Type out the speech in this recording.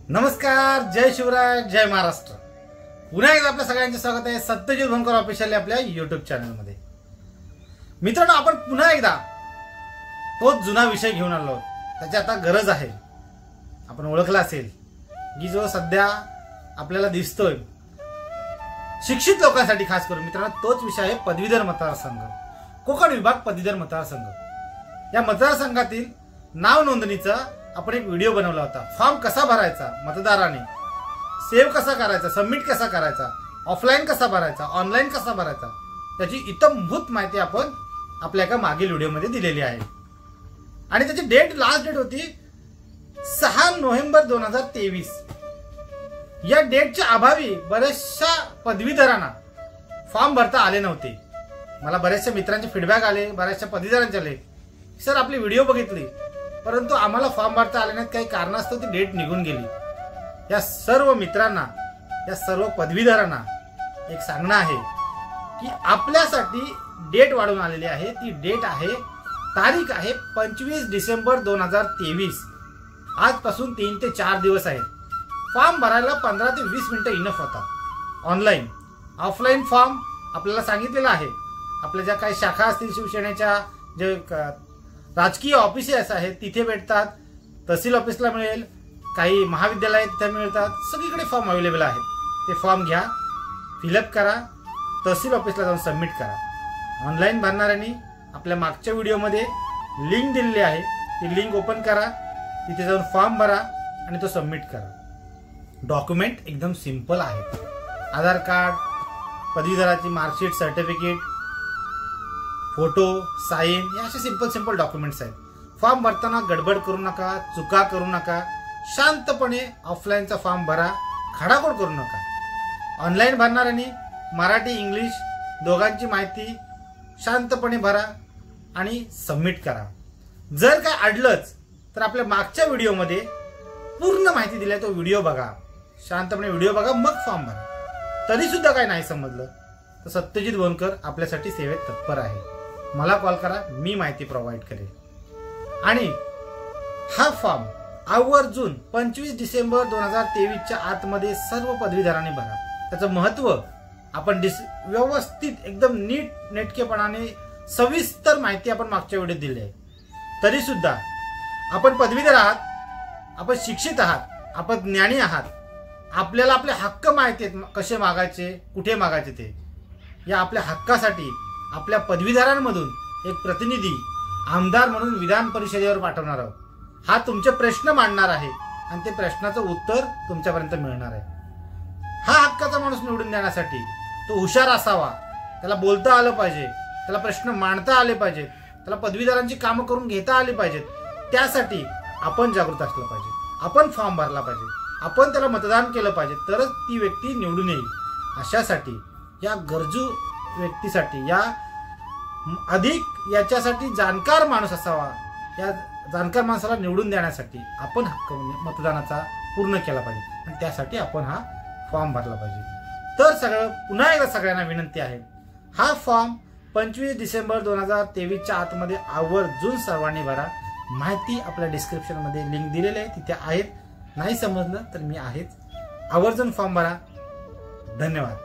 नमस्कार, जय शिवराय, जय महाराष्ट्र। पुन्हा एकदा आपल्या सगळ्यांचे स्वागत आहे सत्यजित भंकर ऑफिशियल आपल्या YouTube चॅनलमध्ये। मित्रांनो, आपण पुन्हा एकदा तोच जुना विषय घेऊन आलो आहोत। त्याची आता गरज आहे। आपण ओळखला असेल की जो सध्या आपल्याला दिसतोय शिक्षित लोकांसाठी खास करून मित्रांनो, तोच विषय आहे पदवीधर मतदारसंघ, कोकण विभाग पदवीधर मतदारसंघ। या मतदारसंघातील नाव नोंदणीचा आपण एक व्हिडिओ बनवला होता। फॉर्म कसा भरायचा, मतदाराने सेव्ह कसा करायचा, सबमिट कसा करायचा, ऑफलाईन कसा भरायचा, ऑनलाईन कसा भरायचा, त्याची इत्थंभूत माहिती आपण आपल्या एका मागील व्हिडिओमध्ये दिलेली आहे। आणि त्याची लास्ट डेट होती 6 नोव्हेंबर 2023। या डेटच्या अभावी बरेचशा पदवीधरांना फॉर्म भरता आले नव्हते। मला बरेचशा मित्रांचे फीडबॅक आले, बऱ्याचशा पदवीधरांचे आले, सर आपली व्हिडिओ बघितली परंतु आम्हाला फॉर्म भरता आले नाहीत, काही कारणास्तव ती डेट निघून गेली। या सर्व मित्रांना, या सर्व पदवीधरांना एक सांगणं आहे की आपल्यासाठी डेट वाढवून आलेली आहे। ती डेट आहे, तारीख आहे 25 डिसेंबर 2023। आजपासून 3 ते 4 दिवस आहेत। फॉर्म भरायला 15 ते 20 मिनिटं इनफ होतात। ऑनलाईन ऑफलाईन फॉर्म आपल्याला सांगितलेलं आहे। आपल्या ज्या काही शाखा असतील शिवसेनेच्या, जे राजकीय ऑफिसेस आहेत तिथे भेटतात, तहसील ऑफिसला मिळेल, काही महाविद्यालय तिथे मिळतात, सगळीकडे फॉर्म अवेलेबल आहेत। ते फॉर्म घ्या, फिलअप करा, तहसील ऑफिसला जाऊन सबमिट करा। ऑनलाईन भरणाऱ्यांनी आपल्या मागच्या व्हिडिओमध्ये लिंक दिलेली आहे, ती लिंक ओपन करा, तिथे जाऊन फॉर्म भरा आणि तो सबमिट करा। डॉक्युमेंट एकदम सिंपल आहेत। आधार कार्ड, पदवीधराची मार्कशीट, सर्टिफिकेट, फोटो, साइन, हे असे सिंपल डॉक्युमेंट्स आहेत। फॉर्म भरताना गडबड करू नका, चुका करू नका, शांतपणे ऑफलाईनचा फॉर्म भरा, खाडाखोड करू नका। ऑनलाईन भरणाऱ्यांनी मराठी इंग्लिश दोघांची माहिती शांतपणे भरा आणि सबमिट करा। जर काय अडलंच तर आपल्या मागच्या व्हिडिओमध्ये पूर्ण माहिती दिली आहे, तो व्हिडिओ बघा, शांतपणे व्हिडिओ बघा, मग फॉर्म भरा। तरी सुद्धा काय नाही समजलं तर सत्यजित भोनकर आपल्यासाठी सेवेत तत्पर आहे। मला कॉल करा, मी माहिती प्रोव्हाइड करेन। आणि हा फॉर्म आवर्जून 25 डिसेंबर 2023च्या आतमध्ये सर्व पदवीधरांनी भरा। त्याचं महत्व आपण व्यवस्थित एकदम नेटकेपणाने सविस्तर माहिती आपण मागच्या व्हिडिओत दिली आहे। तरी सुद्धा आपण पदवीधर आहात, आपण शिक्षित आहात, आपण ज्ञानी आहात, आपल्याला आपले हक्क माहिती आहेत, कसे मागायचे, कुठे मागायचे ते। या आपल्या हक्कासाठी आपल्या पदवीधरांमधून एक प्रतिनिधी आमदार म्हणून विधान परिषदेवर पाठवणार आहोत। हा तुमचे प्रश्न मांडणार आहे आणि ते प्रश्नाचं उत्तर तुमच्यापर्यंत मिळणार आहे। हा हक्काचा माणूस निवडून देण्यासाठी तो हुशार असावा, त्याला बोलता आलं पाहिजे, त्याला प्रश्न मांडता आले पाहिजेत, त्याला पदवीधरांची कामं करून घेता आली पाहिजेत। त्यासाठी आपण जागृत असलं पाहिजे, आपण फॉर्म भरला पाहिजे, आपण त्याला मतदान केलं पाहिजे, तरच ती व्यक्ती निवडून येईल। अशासाठी या गरजू व्यक्तीसाठी, या अधिक याच्यासाठी जाणकार माणूस असावा, या जाणकार माणसाला निवडून देण्यासाठी आपण हक्क मतदानाचा पूर्ण केला पाहिजे आणि त्यासाठी आपण हा फॉर्म भरला पाहिजे। तर पुन्हा एकदा सगळ्यांना विनंती आहे, हा फॉर्म 25 डिसेंबर 2023च्या आतमध्ये आवर्जून सर्वांनी भरा। माहिती आपल्या डिस्क्रिप्शन मध्ये लिंक दिलेली आहे, तिथे आहेत। नाही समजलं तर मी आहेच, आवर्जून फॉर्म भरा। धन्यवाद।